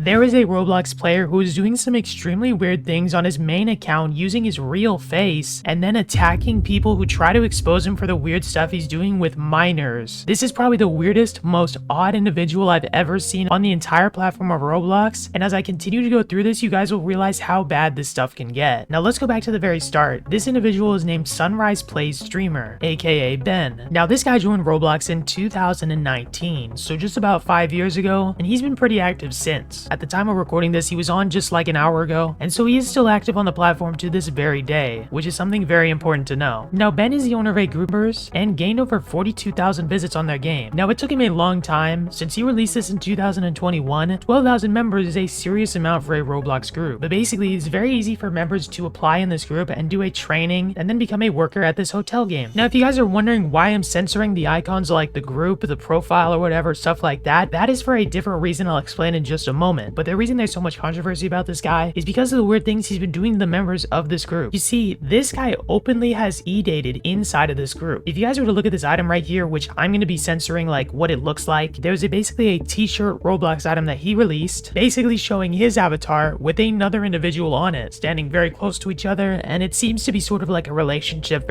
There is a Roblox player who is doing some extremely weird things on his main account using his real face and then attacking people who try to expose him for the weird stuff he's doing with minors. This is probably the weirdest, most odd individual I've ever seen on the entire platform of Roblox, and as I continue to go through this, you guys will realize how bad this stuff can get. Now let's go back to the very start. This individual is named Sunrise Plays Streamer, aka Ben. Now this guy joined Roblox in 2019, so just about 5 years ago, and he's been pretty active since. At the time of recording this, he was on just like an hour ago, and so he is still active on the platform to this very day, which is something very important to know. Now Ben is the owner of a groupers and gained over 42,000 visits on their game. Now it took him a long time. Since he released this in 2021, 12,000 members is a serious amount for a Roblox group, but basically it's very easy for members to apply in this group and do a training and then become a worker at this hotel game. Now if you guys are wondering why I'm censoring the icons like the group, the profile, or whatever, stuff like that, that is for a different reason I'll explain in just a moment. But the reason there's so much controversy about this guy is because of the weird things he's been doing to the members of this group. You see, this guy openly has e-dated inside of this group. If you guys were to look at this item right here, which I'm going to be censoring like what it looks like, there's basically a t-shirt Roblox item that he released, basically showing his avatar with another individual on it, standing very close to each other, and it seems to be sort of like a relationship,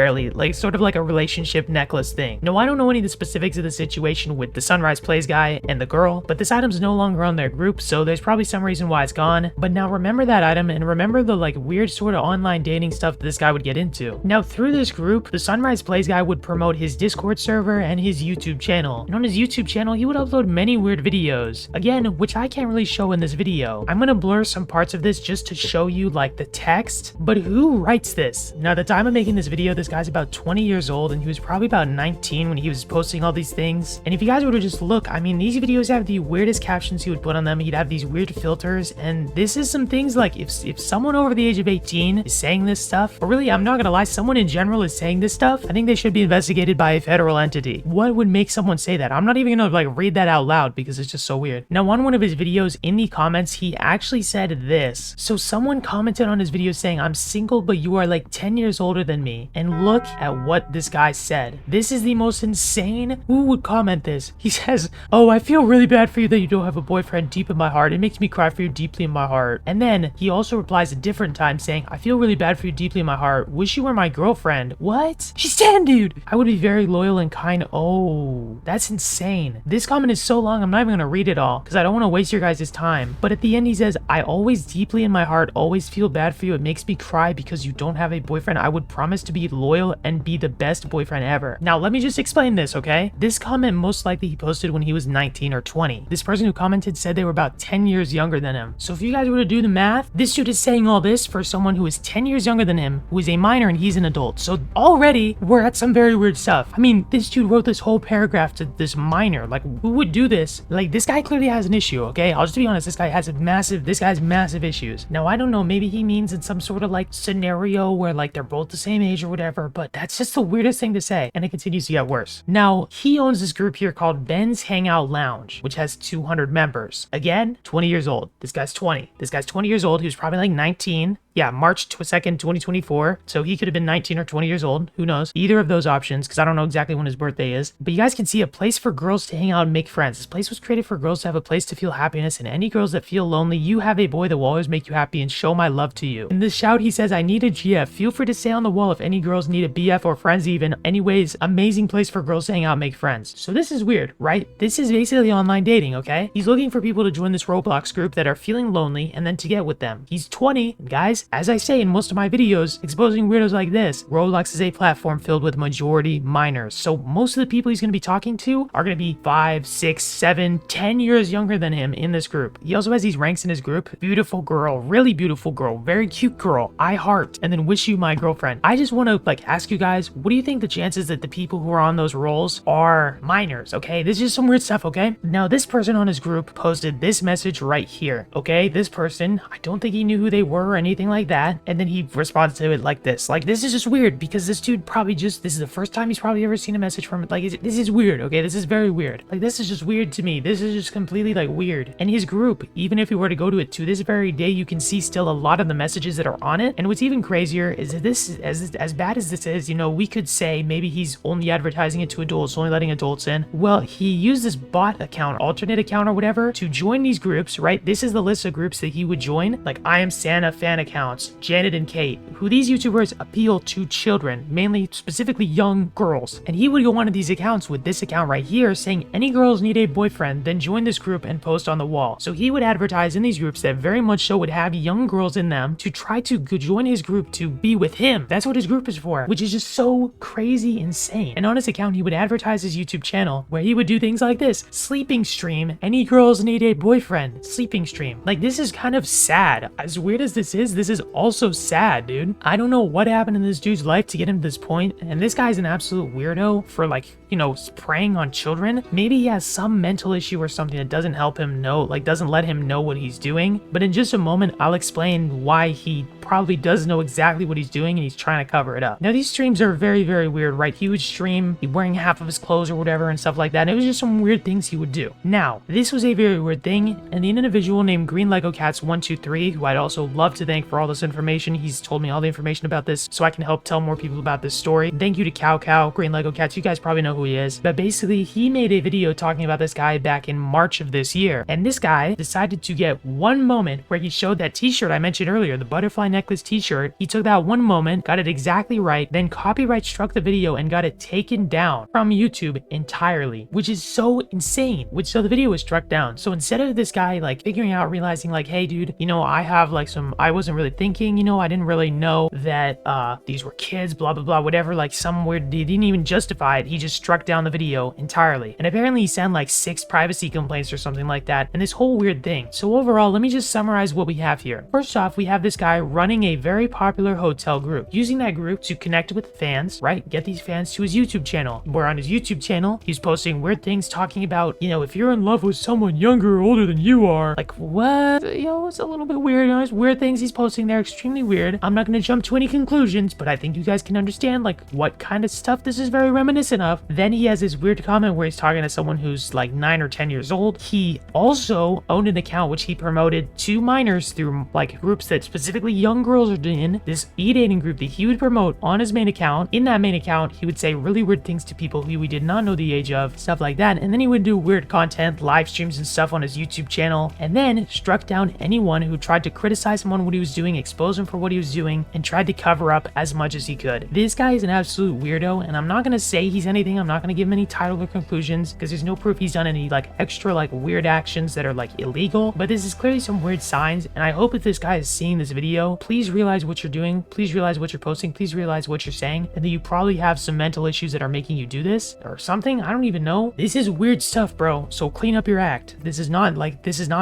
sort of like a relationship necklace thing. Now I don't know any of the specifics of the situation with the Sunrise Plays guy and the girl, but this item's no longer on their group, so there's probably some reason why it's gone. But now remember that item and remember the like weird sort of online dating stuff that this guy would get into. Now through this group, the Sunrise Plays guy would promote his Discord server and his YouTube channel. And on his YouTube channel, he would upload many weird videos, again, which I can't really show in this video. I'm gonna blur some parts of this just to show you like the text, but who writes this? Now at the time of making this video, this guy's about 20 years old and he was probably about 19 when he was posting all these things. And if you guys were to just look, I mean, these videos have the weirdest captions he would put on them. He'd have these weird filters, and this is some things like if someone over the age of 18 is saying this stuff, or really, I'm not gonna lie, someone in general is saying this stuff, I think they should be investigated by a federal entity. What would make someone say that? I'm not even gonna like read that out loud because it's just so weird. Now on one of his videos in the comments, he actually said this. So someone commented on his video saying, "I'm single, but you are like 10 years older than me." And look at what this guy said. This is the most insane. Who would comment this? He says, "Oh, I feel really bad for you that you don't have a boyfriend. Deep in my heart, it makes me cry for you deeply in my heart." And then he also replies a different time saying, "I feel really bad for you deeply in my heart. Wish you were my girlfriend." What? She's 10, dude. "I would be very loyal and kind." Oh, that's insane. This comment is so long, I'm not even gonna read it all because I don't want to waste your guys' time. But at the end he says, "I always deeply in my heart always feel bad for you. It makes me cry because you don't have a boyfriend. I would promise to be loyal and be the best boyfriend ever." Now let me just explain this, okay? This comment most likely he posted when he was 19 or 20. This person who commented said they were about 10 years younger than him. So if you guys were to do the math, this dude is saying all this for someone who is 10 years younger than him, who is a minor and he's an adult. So already we're at some very weird stuff. I mean, this dude wrote this whole paragraph to this minor. Like, who would do this? Like, this guy clearly has an issue, okay? I'll just be honest, this guy has massive issues. Now, I don't know, maybe he means in some sort of like scenario where like they're both the same age or whatever, but that's just the weirdest thing to say, and it continues to get worse. Now, he owns this group here called Ben's Hangout Lounge, which has 200 members. Again, 20 years old. This guy's 20. This guy's 20 years old. He was probably like 19. Yeah, March 2nd, 2024. So he could have been 19 or 20 years old. Who knows? Either of those options, because I don't know exactly when his birthday is. But you guys can see a place for girls to hang out and make friends. This place was created for girls to have a place to feel happiness, and any girls that feel lonely, you have a boy that will always make you happy and show my love to you. In this shout, he says, "I need a GF. Feel free to stay on the wall if any girls need a BF or friends even. Anyways, amazing place for girls to hang out and make friends." So this is weird, right? This is basically online dating, okay? He's looking for people to join this Roblox group that are feeling lonely and then to get with them. He's 20, and guys, as I say in most of my videos exposing weirdos like this, Roblox is a platform filled with majority minors. So most of the people he's going to be talking to are going to be 5, 6, 7, 10 years younger than him in this group. He also has these ranks in his group. Beautiful girl, really beautiful girl, very cute girl, I heart, and then wish you my girlfriend. I just want to like ask you guys, what do you think the chances that the people who are on those roles are minors, okay? This is some weird stuff, okay? Now this person on his group posted this message right here, okay? This person, I don't think he knew who they were or anything like like that, and then he responds to it like this. Like, this is just weird because this dude probably this is the first time he's probably ever seen a message from it. Like, this is weird, okay? This is very weird. Like, this is just weird to me. This is just completely like weird. And his group, even if you were to go to it to this very day, you can see still a lot of the messages that are on it. And what's even crazier is that this, as bad as this is, you know, we could say maybe he's only advertising it to adults, only letting adults in. Well, he used this bot account, alternate account or whatever, to join these groups, right? This is the list of groups that he would join, like I Am Santa fan accounts, Janet and Kate, who these YouTubers appeal to children, mainly specifically young girls. And he would go onto these accounts with this account right here saying any girls need a boyfriend, then join this group and post on the wall. So he would advertise in these groups that very much so would have young girls in them to try to join his group to be with him. That's what his group is for, which is just so crazy insane. And on his account, he would advertise his YouTube channel where he would do things like this: sleeping stream, any girls need a boyfriend, sleeping stream. Like, this is kind of sad. As weird as this is also sad, dude. I don't know what happened in this dude's life to get him to this point, and this guy's an absolute weirdo for, like, you know, preying on children. Maybe he has some mental issue or something that doesn't help him know, like doesn't let him know what he's doing. But in just a moment, I'll explain why he probably does know exactly what he's doing and he's trying to cover it up. Now, these streams are very, very weird, right? He would stream wearing half of his clothes or whatever and stuff like that, and it was just some weird things he would do. Now, this was a very weird thing, and the individual named Green Lego Cats 123, who I'd also love to thank for all this information. He's told me all the information about this so I can help tell more people about this story. Thank you to Cow, Green Lego Cats. You guys probably know who he is. But basically, he made a video talking about this guy back in March of this year. And this guy decided to get one moment where he showed that t-shirt I mentioned earlier, the butterfly necklace t-shirt. He took that one moment, got it exactly right, then copyright struck the video and got it taken down from YouTube entirely, which is so insane. So the video was struck down. So instead of this guy like figuring out, realizing like, hey dude, you know, I have like I wasn't really thinking, you know, I didn't really know that these were kids, blah blah blah, whatever, like some weird, he didn't even justify it. He just struck down the video entirely. And apparently he sent like 6 privacy complaints or something like that, and this whole weird thing. So overall, let me just summarize what we have here. First off, we have this guy running a very popular hotel group, using that group to connect with fans, right? Get these fans to his YouTube channel, where on his YouTube channel, he's posting weird things talking about, you know, if you're in love with someone younger or older than you are, like what? You know, it's a little bit weird. You know, it's weird things he's posting there, extremely weird. I'm not going to jump to any conclusions, but I think you guys can understand like what kind of stuff this is very reminiscent of. Then he has this weird comment where he's talking to someone who's like 9 or 10 years old. He also owned an account which he promoted to minors through like groups that specifically young girls are in, this e-dating group that he would promote on his main account. In that main account, he would say really weird things to people who we did not know the age of, stuff like that. And then he would do weird content, live streams and stuff on his YouTube channel, and then struck down anyone who tried to criticize him on what he was doing, expose him for what he was doing, and tried to cover up as much as he could. This guy is an absolute weirdo, and I'm not going to say he's anything. I'm not going to give him any title or conclusions because there's no proof he's done any like extra like weird actions that are like illegal, but this is clearly some weird signs. And I hope if this guy is seeing this video, please realize what you're doing, please realize what you're posting, please realize what you're saying, and that you probably have some mental issues that are making you do this or something. I don't even know. This is weird stuff, bro, so clean up your act. This is not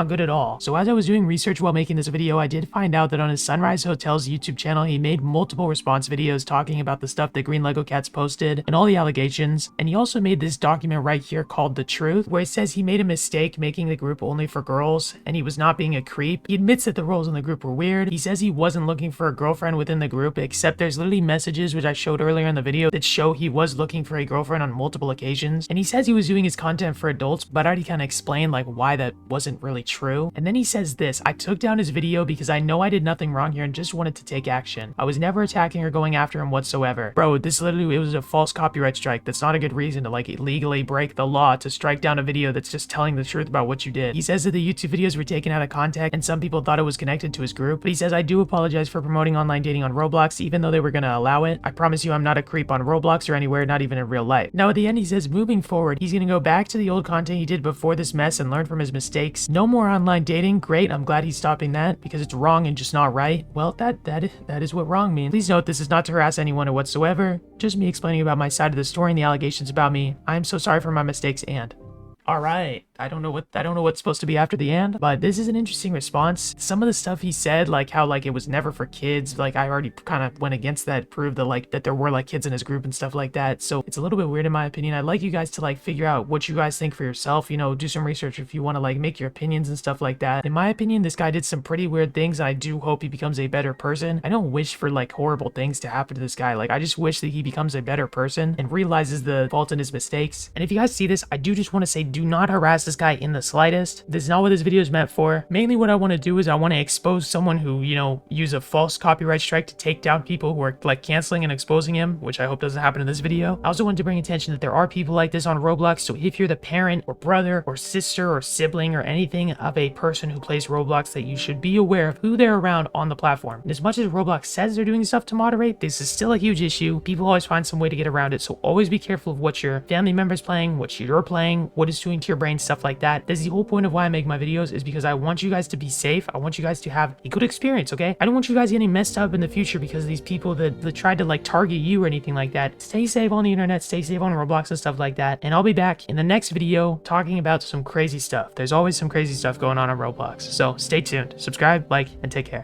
good at all. So as I was doing research while making this video, I did find out that on his Sunrise Hotels YouTube channel, he made multiple response videos talking about the stuff that Green Lego Cats posted and all the allegations. And he also made this document right here called The Truth, where it says he made a mistake making the group only for girls and he was not being a creep. He admits that the roles in the group were weird. He says he wasn't looking for a girlfriend within the group, except there's literally messages, which I showed earlier in the video, that show he was looking for a girlfriend on multiple occasions. And he says he was doing his content for adults, but I already kind of explained like why that wasn't really true. And then he says this: I took down his video because I know I did nothing wrong here and just wanted to take action. I was never attacking or going after him whatsoever. Bro, this literally, it was a false copyright strike. That's not a good reason to like illegally break the law to strike down a video that's just telling the truth about what you did. He says that the YouTube videos were taken out of context and some people thought it was connected to his group. But he says, I do apologize for promoting online dating on Roblox, even though they were gonna allow it. I promise you I'm not a creep on Roblox or anywhere, not even in real life. Now at the end he says, moving forward, he's gonna go back to the old content he did before this mess and learn from his mistakes. No more online dating. Great, I'm glad he's stopping that because it's wrong and just not right. Well, that is what wrong means. Please note this is not to harass anyone or whatsoever, just me explaining about my side of the story and the allegations about me. I'm so sorry for my mistakes and... Alright. I don't know what's supposed to be after the and, but this is an interesting response. Some of the stuff he said, like how like it was never for kids, like I already kind of went against that, proved that like that there were like kids in his group and stuff like that. So it's a little bit weird in my opinion. I'd like you guys to like figure out what you guys think for yourself, you know, do some research if you want to like make your opinions and stuff like that. In my opinion, this guy did some pretty weird things, and I do hope he becomes a better person. I don't wish for like horrible things to happen to this guy. Like I just wish that he becomes a better person and realizes the fault in his mistakes. And if you guys see this, I do just want to say, do not harass this guy in the slightest. This is not what this video is meant for. Mainly what I want to do is I want to expose someone who, you know, use a false copyright strike to take down people who are like canceling and exposing him, which I hope doesn't happen in this video. I also wanted to bring attention that there are people like this on Roblox, so if you're the parent or brother or sister or sibling or anything of a person who plays Roblox, that you should be aware of who they're around on the platform. And as much as Roblox says they're doing stuff to moderate, this is still a huge issue. People always find some way to get around it, so always be careful of what your family members playing, what you're playing, what it's doing to your brain, stuff like that. That's the whole point of why I make my videos, is because I want you guys to be safe. I want you guys to have a good experience, okay? I don't want you guys getting messed up in the future because of these people that tried to like target you or anything like that. Stay safe on the internet, stay safe on Roblox and stuff like that. And I'll be back in the next video talking about some crazy stuff. There's always some crazy stuff going on Roblox. So stay tuned, subscribe, like, and take care.